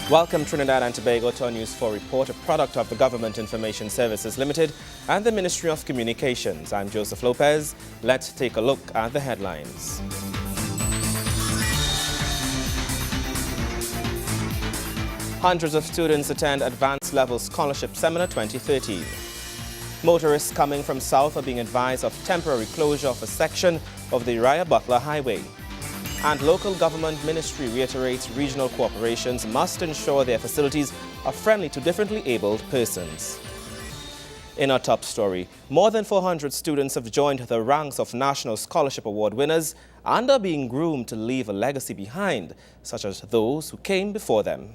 Welcome Trinidad and Tobago to our News 4 report, a product of the Government Information Services Limited and the Ministry of Communications. I'm Joseph Lopez. Let's take a look at the headlines. Hundreds of students attend Advanced Level Scholarship Seminar 2013. Motorists coming from south are being advised of temporary closure of a section of the Uriah Butler Highway. And local government ministry reiterates regional corporations must ensure their facilities are friendly to differently abled persons. In our top story, more than 400 students have joined the ranks of National Scholarship Award winners and are being groomed to leave a legacy behind, such as those who came before them.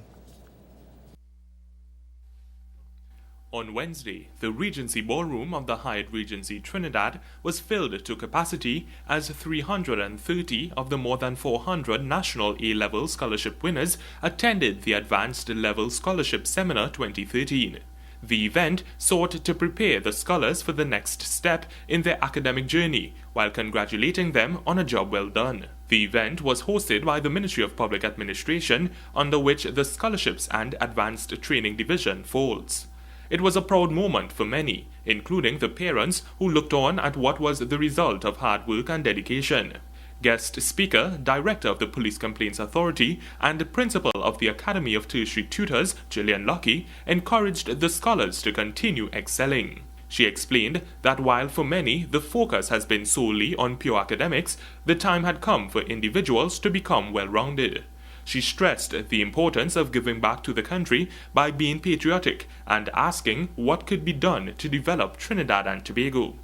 On Wednesday, the Regency Ballroom of the Hyatt Regency Trinidad was filled to capacity as 330 of the more than 400 National A-Level Scholarship winners attended the Advanced Level Scholarship Seminar 2013. The event sought to prepare the scholars for the next step in their academic journey while congratulating them on a job well done. The event was hosted by the Ministry of Public Administration, under which the Scholarships and Advanced Training Division falls. It was a proud moment for many, including the parents who looked on at what was the result of hard work and dedication. Guest speaker, Director of the Police Complaints Authority and Principal of the Academy of Tertiary Tutors, Gillian Lucky, encouraged the scholars to continue excelling. She explained that while for many the focus has been solely on pure academics, the time had come for individuals to become well-rounded. She stressed the importance of giving back to the country by being patriotic and asking what could be done to develop Trinidad and Tobago.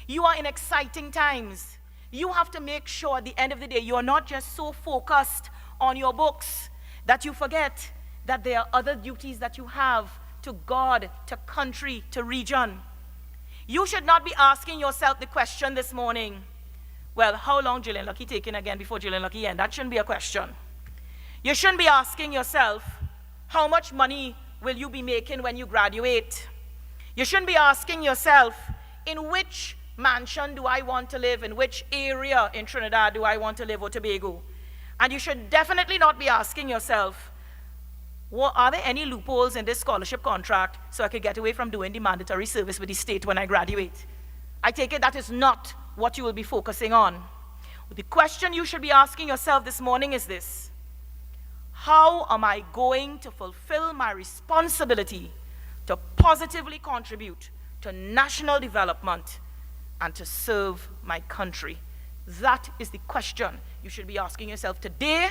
You are in exciting times. You have to make sure at the end of the day you are not just so focused on your books that you forget that there are other duties that you have to God, to country, to region. You should not be asking yourself the question this morning, well, how long Gillian Lucky taking again before Gillian Lucky end? That shouldn't be a question. You shouldn't be asking yourself, how much money will you be making when you graduate? You shouldn't be asking yourself, in which mansion do I want to live? In which area in Trinidad do I want to live, or Tobago? And you should definitely not be asking yourself, well, are there any loopholes in this scholarship contract so I could get away from doing the mandatory service with the state when I graduate? I take it that is not what you will be focusing on. The question you should be asking yourself this morning is this: how am I going to fulfill my responsibility to positively contribute to national development and to serve my country? That is the question you should be asking yourself today,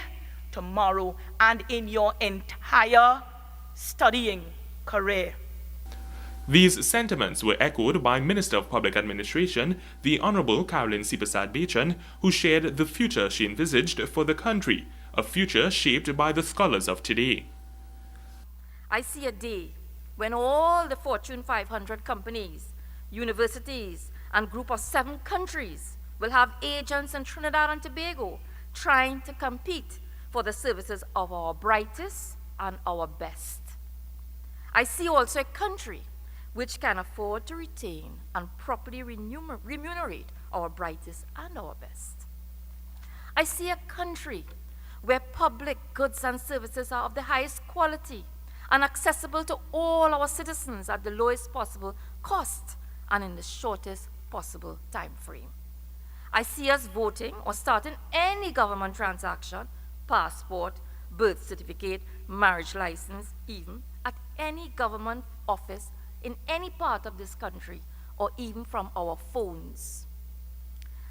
tomorrow, and in your entire studying career. These sentiments were echoed by Minister of Public Administration, the Honorable Caroline Sipasad Bachan, who shared the future she envisaged for the country, a future shaped by the scholars of today. I see a day when all the Fortune 500 companies, universities, and group of 7 countries will have agents in Trinidad and Tobago trying to compete for the services of our brightest and our best. I see also a country which can afford to retain and properly remunerate our brightest and our best. I see a country where public goods and services are of the highest quality and accessible to all our citizens at the lowest possible cost and in the shortest possible time frame. I see us voting or starting any government transaction, passport, birth certificate, marriage license, even at any government office in any part of this country or even from our phones.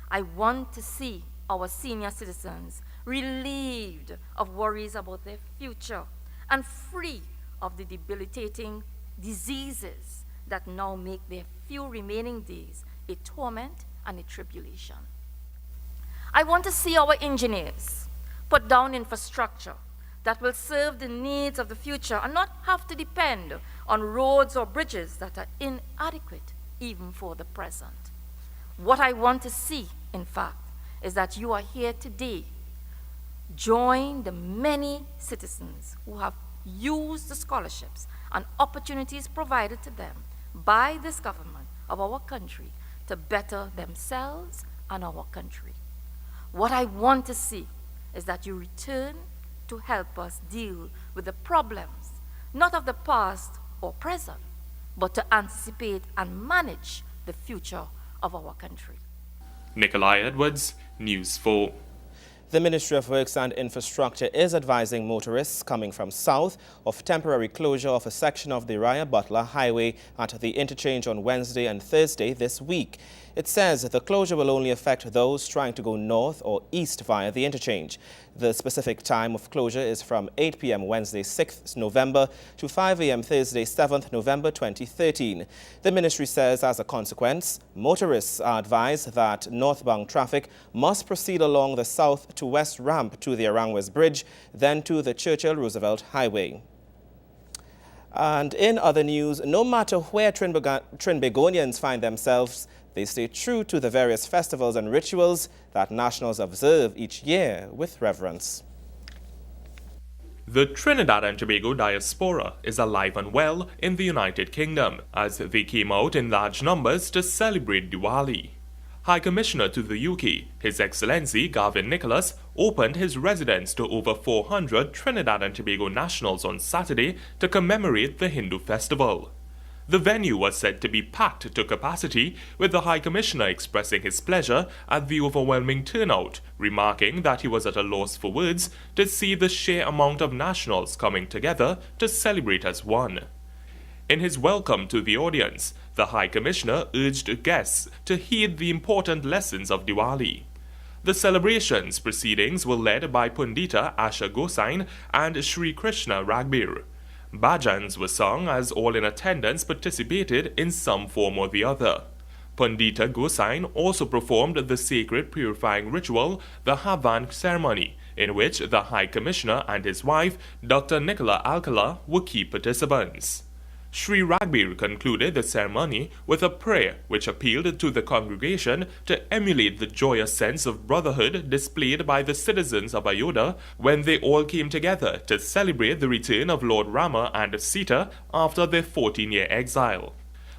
I want to see our senior citizens relieved of worries about their future and free of the debilitating diseases that now make their few remaining days a torment and a tribulation. I want to see our engineers put down infrastructure that will serve the needs of the future and not have to depend on roads or bridges that are inadequate even for the present. What I want to see, in fact, is that you are here today. Join the many citizens who have used the scholarships and opportunities provided to them by this government of our country to better themselves and our country. What I want to see is that you return to help us deal with the problems, not of the past or present, but to anticipate and manage the future of our country. Nikolai Edwards, News 4. The Ministry of Works and Infrastructure is advising motorists coming from south of temporary closure of a section of the Raya Butler Highway at the interchange on Wednesday and Thursday this week. It says the closure will only affect those trying to go north or east via the interchange. The specific time of closure is from 8 p.m. Wednesday 6th November to 5 a.m. Thursday 7th November 2013. The ministry says as a consequence, motorists are advised that northbound traffic must proceed along the south to west ramp to the Arangwes Bridge, then to the Churchill Roosevelt Highway. And in other news, no matter where Trinbagonians find themselves, they stay true to the various festivals and rituals that nationals observe each year with reverence. The Trinidad and Tobago diaspora is alive and well in the United Kingdom as they came out in large numbers to celebrate Diwali. High Commissioner to the UK, His Excellency Gavin Nicholas, opened his residence to over 400 Trinidad and Tobago nationals on Saturday to commemorate the Hindu festival. The venue was said to be packed to capacity, with the High Commissioner expressing his pleasure at the overwhelming turnout, remarking that he was at a loss for words to see the sheer amount of nationals coming together to celebrate as one. In his welcome to the audience, the High Commissioner urged guests to heed the important lessons of Diwali. The celebrations proceedings were led by Pundita Asha Gosain and Sri Krishna Ragbir. Bhajans were sung as all in attendance participated in some form or the other. Pandita Gosain also performed the sacred purifying ritual, the Havan ceremony, in which the High Commissioner and his wife, Dr. Nicola Alcala, were key participants. Sri Ragbir concluded the ceremony with a prayer which appealed to the congregation to emulate the joyous sense of brotherhood displayed by the citizens of Ayodhya when they all came together to celebrate the return of Lord Rama and Sita after their 14-year exile.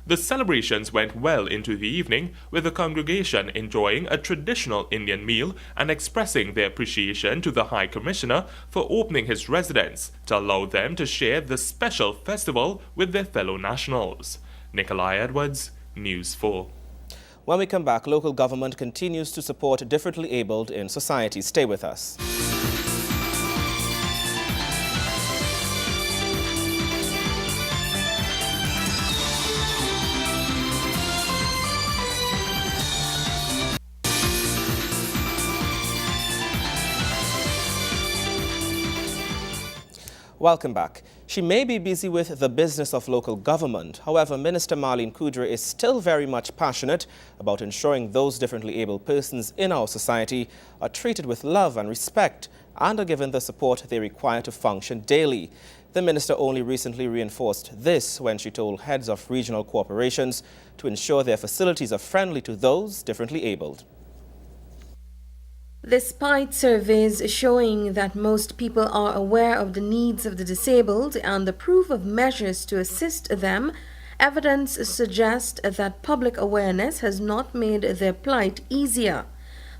The celebrations went well into the evening, with the congregation enjoying a traditional Indian meal and expressing their appreciation to the High Commissioner for opening his residence to allow them to share the special festival with their fellow nationals. Nikolai Edwards, News 4. When we come back, local government continues to support differently abled in society. Stay with us. Welcome back. She may be busy with the business of local government. However, Minister Marlene Kudre is still very much passionate about ensuring those differently able persons in our society are treated with love and respect and are given the support they require to function daily. The minister only recently reinforced this when she told heads of regional corporations to ensure their facilities are friendly to those differently abled. Despite surveys showing that most people are aware of the needs of the disabled and approve of measures to assist them, evidence suggests that public awareness has not made their plight easier.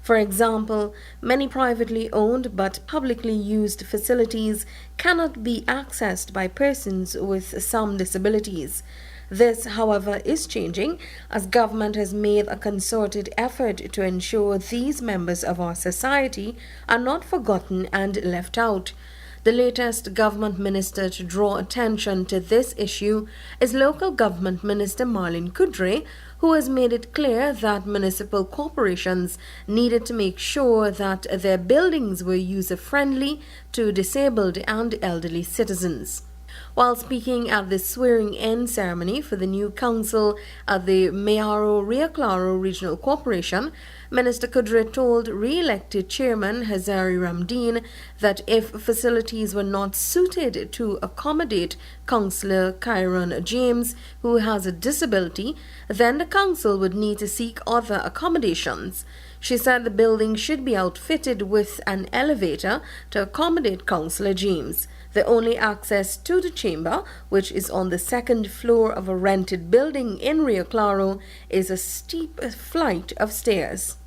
For example, many privately owned but publicly used facilities cannot be accessed by persons with some disabilities. This, however, is changing as government has made a concerted effort to ensure these members of our society are not forgotten and left out. The latest government minister to draw attention to this issue is Local Government Minister Marlene Kudre, who has made it clear that municipal corporations needed to make sure that their buildings were user-friendly to disabled and elderly citizens. While speaking at the swearing-in ceremony for the new council at the Mayaro Rio Claro Regional Corporation, Minister Kudre told re-elected Chairman Hazari Ramdeen that if facilities were not suited to accommodate Councillor Kyron James, who has a disability, then the council would need to seek other accommodations. She said the building should be outfitted with an elevator to accommodate Councillor James. The only access to the chamber, which is on the second floor of a rented building in Rio Claro, is a steep flight of stairs.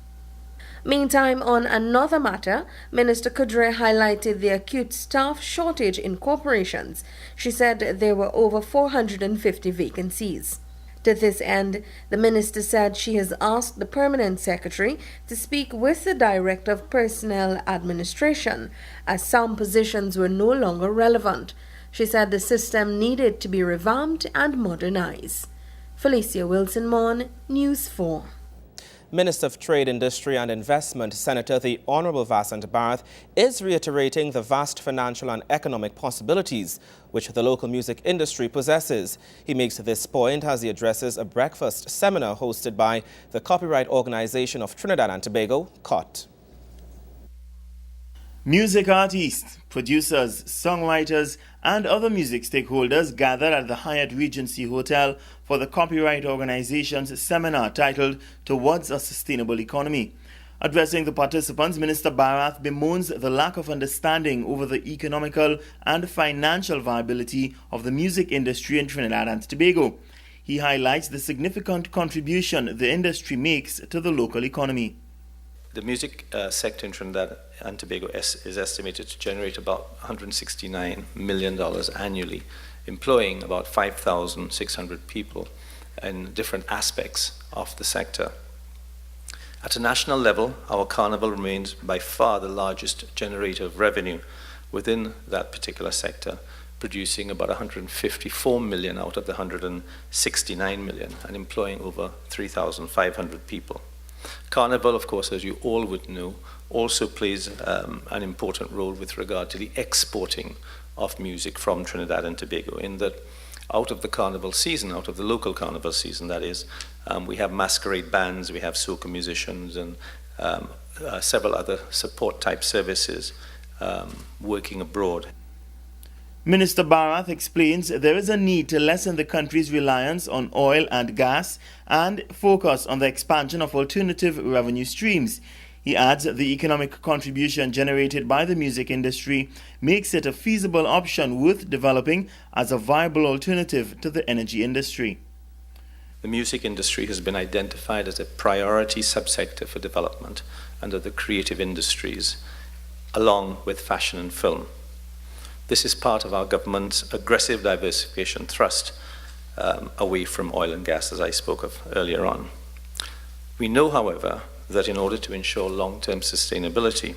Meantime, on another matter, Minister Kudre highlighted the acute staff shortage in corporations. She said there were over 450 vacancies. To this end, the minister said she has asked the permanent secretary to speak with the director of personnel administration, as some positions were no longer relevant. She said the system needed to be revamped and modernized. Felicia Wilson-Mon, News 4. Minister of Trade, Industry and Investment, Senator the Honourable Vasant Bharath, is reiterating the vast financial and economic possibilities which the local music industry possesses. He makes this point as he addresses a breakfast seminar hosted by the Copyright Organization of Trinidad and Tobago, COT. Music artists, producers, songwriters and other music stakeholders gathered at the Hyatt Regency Hotel for the Copyright Organization's seminar titled Towards a Sustainable Economy. Addressing the participants, Minister Bharath bemoans the lack of understanding over the economical and financial viability of the music industry in Trinidad and Tobago. He highlights the significant contribution the industry makes to the local economy. The music sector in Trinidad and Tobago is estimated to generate about $169 million annually, employing about 5,600 people in different aspects of the sector. At a national level, our carnival remains by far the largest generator of revenue within that particular sector, producing about 154 million out of the 169 million and employing over 3,500 people. Carnival, of course, as you all would know, also plays an important role with regard to the exporting of music from Trinidad and Tobago, in that out of the carnival season, out of the local carnival season, that is, we have masquerade bands, we have soca musicians, and several other support type services working abroad. Minister Bharath explains there is a need to lessen the country's reliance on oil and gas and focus on the expansion of alternative revenue streams. He adds the economic contribution generated by the music industry makes it a feasible option worth developing as a viable alternative to the energy industry. The music industry has been identified as a priority subsector for development under the creative industries, along with fashion and film. This is part of our government's aggressive diversification thrust away from oil and gas, as I spoke of earlier on. We know, however, that in order to ensure long-term sustainability,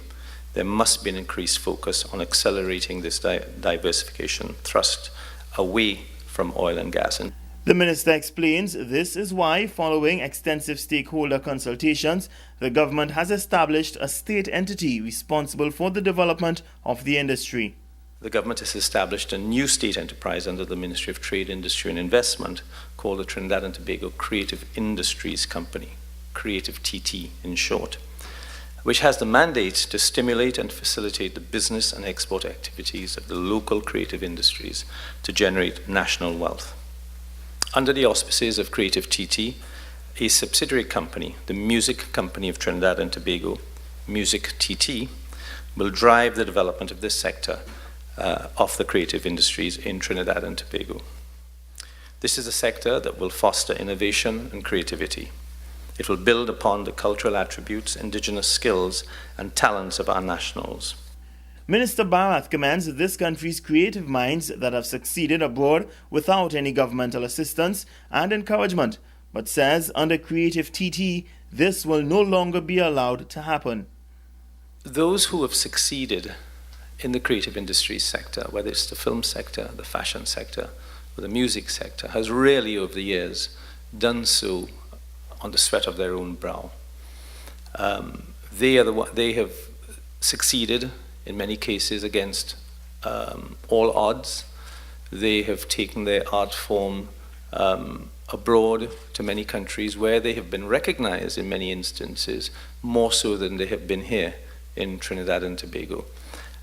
there must be an increased focus on accelerating this diversification thrust away from oil and gas. The minister explains this is why, following extensive stakeholder consultations, the government has established a state entity responsible for the development of the industry. The government has established a new state enterprise under the Ministry of Trade, Industry and Investment called the Trinidad and Tobago Creative Industries Company, Creative TT in short, which has the mandate to stimulate and facilitate the business and export activities of the local creative industries to generate national wealth. Under the auspices of Creative TT, a subsidiary company, the Music Company of Trinidad and Tobago, Music TT, will drive the development of this sector of the creative industries in Trinidad and Tobago. This is a sector that will foster innovation and creativity. It will build upon the cultural attributes, indigenous skills, and talents of our nationals. Minister Bharath commends this country's creative minds that have succeeded abroad without any governmental assistance and encouragement, but says under Creative TT, this will no longer be allowed to happen. Those who have succeeded in the creative industries sector, whether it's the film sector, the fashion sector, or the music sector, has really over the years done so on the sweat of their own brow. They have succeeded in many cases against all odds. They have taken their art form abroad to many countries where they have been recognized in many instances, more so than they have been here in Trinidad and Tobago.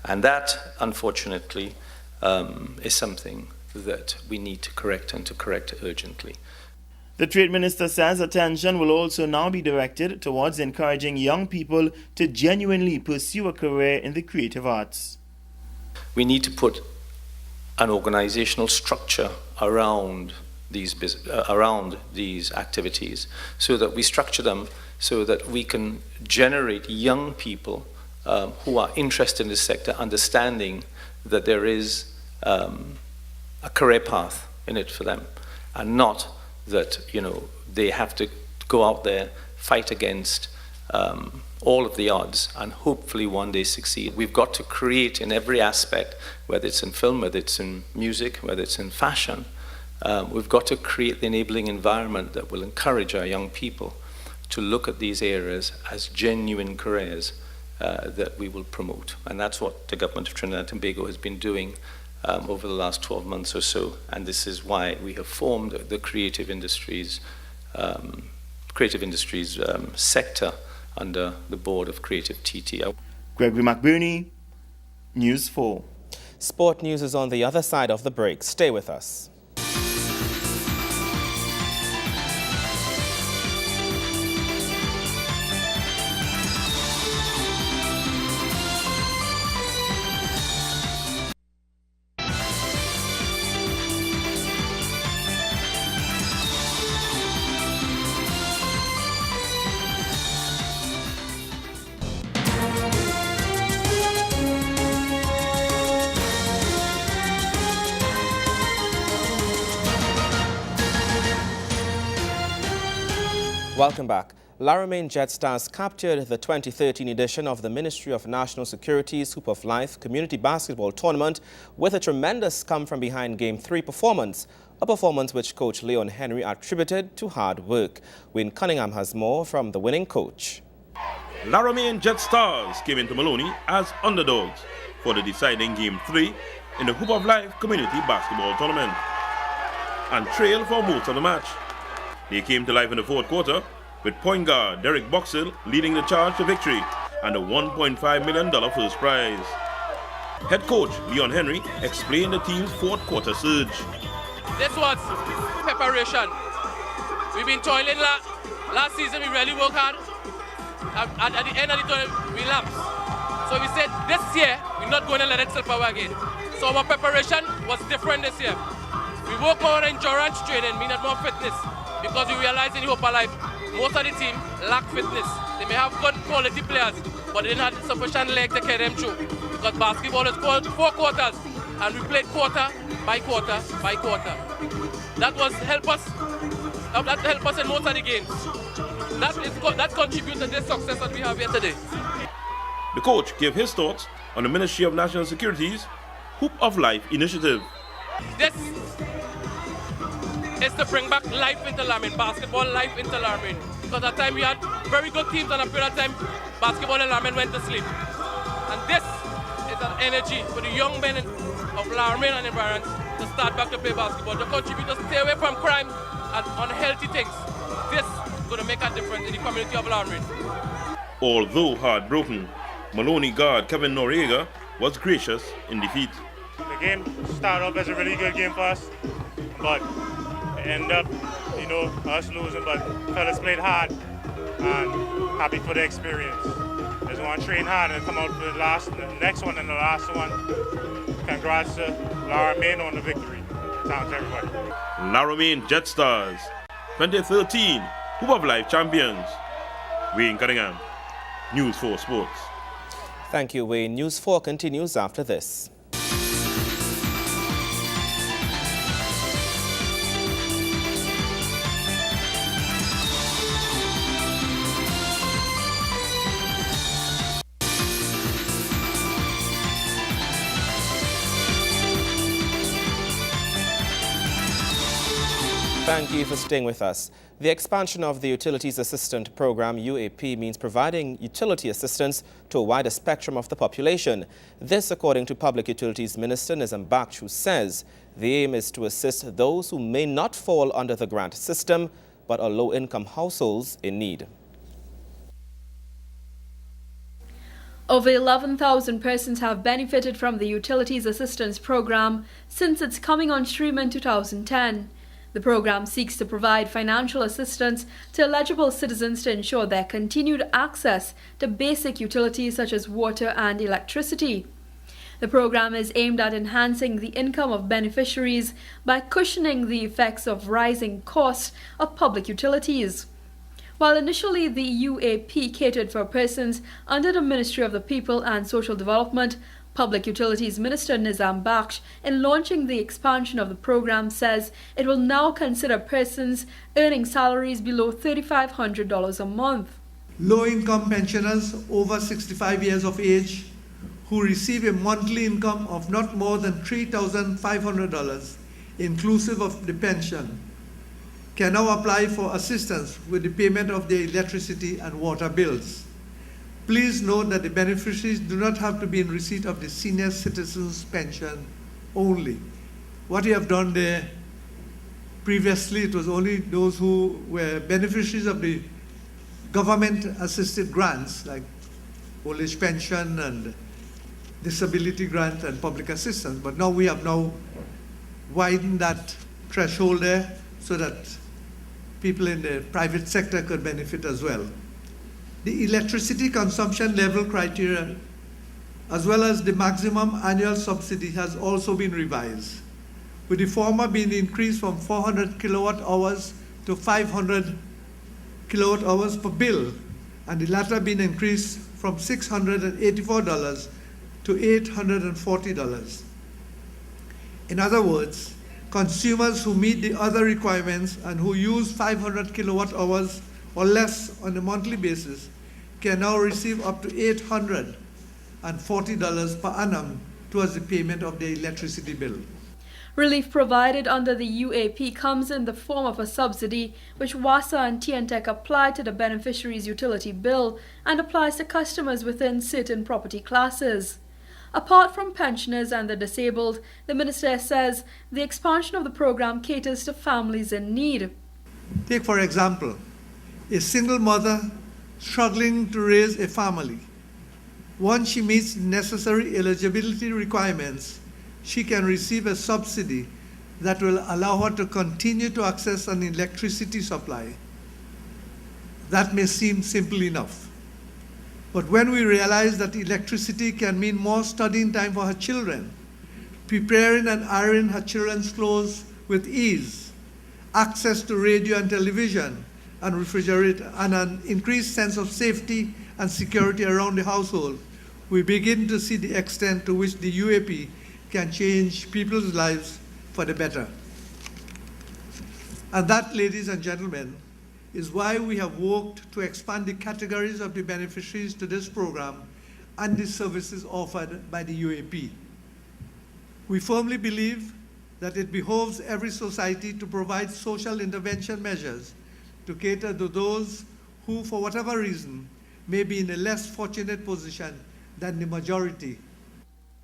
And that, unfortunately, is something that we need to correct and to correct urgently. The Trade Minister says attention will also now be directed towards encouraging young people to genuinely pursue a career in the creative arts. We need to put an organizational structure around around these activities, so that we structure them so that we can generate young people who are interested in this sector, understanding that there is a career path in it for them, and not that they have to go out there, fight against all of the odds, and hopefully one day succeed. We've got to create in every aspect, whether it's in film, whether it's in music, whether it's in fashion, we've got to create the enabling environment that will encourage our young people to look at these areas as genuine careers that we will promote. And that's what the government of Trinidad and Tobago has been doing over the last 12 months or so. And this is why we have formed the creative industries sector under the board of Creative TT. Gregory McBurney, News 4. Sport news is on the other side of the break. Stay with us. Welcome back. Laramine Jetsstars captured the 2013 edition of the Ministry of National Security's Hoop of Life Community Basketball Tournament with a tremendous come-from-behind Game 3 performance, a performance which Coach Leon Henry attributed to hard work. Wayne Cunningham has more from the winning coach. Laramine Jetsstars came into Maloney as underdogs for the deciding Game 3 in the Hoop of Life Community Basketball Tournament and trailed for most of the match. They came to life in the fourth quarter with point guard Derek Boxill leading the charge to victory and a $1.5 million first prize. Head coach Leon Henry explained the team's fourth quarter surge. This was preparation. We've been toiling last season, we really worked hard. At the end of the tournament, we lapsed. So we said this year, we're not going to let it slip away again. So our preparation was different this year. We work on endurance training, meaning more fitness. Because we realize in Hoop of Life, most of the team lack fitness. They may have good quality players, but they didn't have sufficient leg to carry them through. Because basketball is 4 quarters, and we played quarter by quarter by quarter. That helped us in most of the games. That contributes to this success that we have here today. The coach gave his thoughts on the Ministry of National Security's Hoop of Life initiative. This is to bring back life into Laramine, basketball life into Laramine. Because at the time we had very good teams, and a period of time basketball in Laramine went to sleep. And this is an energy for the young men of Laramine and environs to start back to play basketball, to contribute, to stay away from crime and unhealthy things. This is going to make a difference in the community of Laramine. Although heartbroken, Maloney guard Kevin Noriega was gracious in defeat. The game started off as a really good game for us, but end up, us losing, but fellas played hard and happy for the experience. Just want to train hard and come out for the next one and the last one. Congrats to Laramine on the victory. Thanks everybody. Laramine Jetsstars, 2013 Hoop of Life champions. Wayne Cunningham, News 4 Sports. Thank you, Wayne. News 4 continues after this. Thank you for staying with us. The expansion of the Utilities Assistance Program, UAP, means providing utility assistance to a wider spectrum of the population. This, according to Public Utilities Minister Nizam Baksh, who says the aim is to assist those who may not fall under the grant system, but are low-income households in need. Over 11,000 persons have benefited from the Utilities Assistance Program since its coming on stream in 2010. The program seeks to provide financial assistance to eligible citizens to ensure their continued access to basic utilities such as water and electricity. The program is aimed at enhancing the income of beneficiaries by cushioning the effects of rising costs of public utilities. While initially the UAP catered for persons under the Ministry of the People and Social Development, Public Utilities Minister Nizam Bakhsh, in launching the expansion of the program, says it will now consider persons earning salaries below $3,500 a month. Low-income pensioners over 65 years of age who receive a monthly income of not more than $3,500, inclusive of the pension, can now apply for assistance with the payment of their electricity and water bills. Please note that the beneficiaries do not have to be in receipt of the senior citizens pension only. What you have done there, previously it was only those who were beneficiaries of the government-assisted grants like old age pension and disability grant and public assistance. But now we have widened that threshold there so that people in the private sector could benefit as well. The electricity consumption level criteria, as well as the maximum annual subsidy, has also been revised, with the former being increased from 400 kilowatt hours to 500 kilowatt hours per bill, and the latter being increased from $684 to $840. In other words, consumers who meet the other requirements and who use 500 kilowatt hours or less on a monthly basis can now receive up to $840 per annum towards the payment of their electricity bill. Relief provided under the UAP comes in the form of a subsidy which WASA and TNTEC apply to the beneficiary's utility bill and applies to customers within certain property classes. Apart from pensioners and the disabled, the minister says the expansion of the program caters to families in need. Take, for example, a single mother struggling to raise a family. Once she meets the necessary eligibility requirements, she can receive a subsidy that will allow her to continue to access an electricity supply. That may seem simple enough. But when we realize that electricity can mean more studying time for her children, preparing and ironing her children's clothes with ease, access to radio and television and refrigerator, and an increased sense of safety and security around the household, we begin to see the extent to which the UAP can change people's lives for the better. And that, ladies and gentlemen, is why we have worked to expand the categories of the beneficiaries to this program and the services offered by the UAP. We firmly believe that it behoves every society to provide social intervention measures to cater to those who, for whatever reason, may be in a less fortunate position than the majority.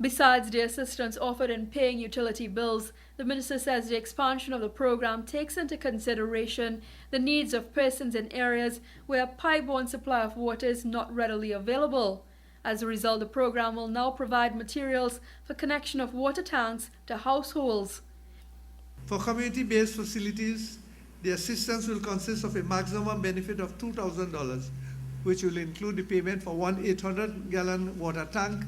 Besides the assistance offered in paying utility bills, the minister says the expansion of the program takes into consideration the needs of persons in areas where a pipe-borne supply of water is not readily available. As a result, the program will now provide materials for connection of water tanks to households. For community-based facilities, the assistance will consist of a maximum benefit of $2,000, which will include the payment for one 800-gallon water tank,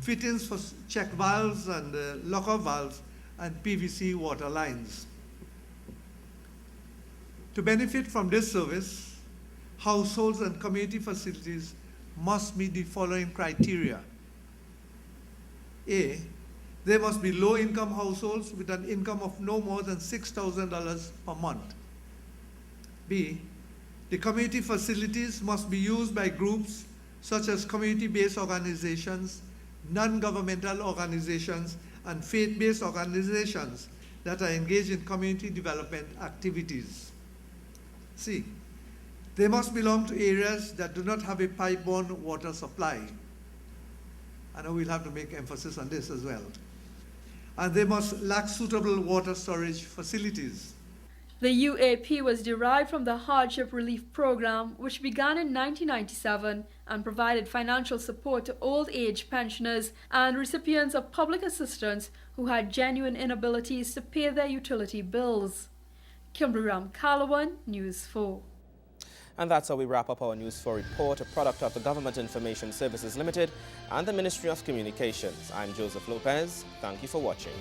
fittings for check valves and lock-off valves, and PVC water lines. To benefit from this service, households and community facilities must meet the following criteria. A, they must be low-income households with an income of no more than $6,000 per month. B, the community facilities must be used by groups such as community-based organizations, non-governmental organizations, and faith-based organizations that are engaged in community development activities. C, they must belong to areas that do not have a pipe-borne water supply. I know we'll have to make emphasis on this as well. And they must lack suitable water storage facilities. The UAP was derived from the Hardship Relief Program, which began in 1997 and provided financial support to old age pensioners and recipients of public assistance who had genuine inabilities to pay their utility bills. Kimberly Ram Calawan, News 4. And that's how we wrap up our News 4 report, a product of the Government Information Services Limited and the Ministry of Communications. I'm Joseph Lopez. Thank you for watching.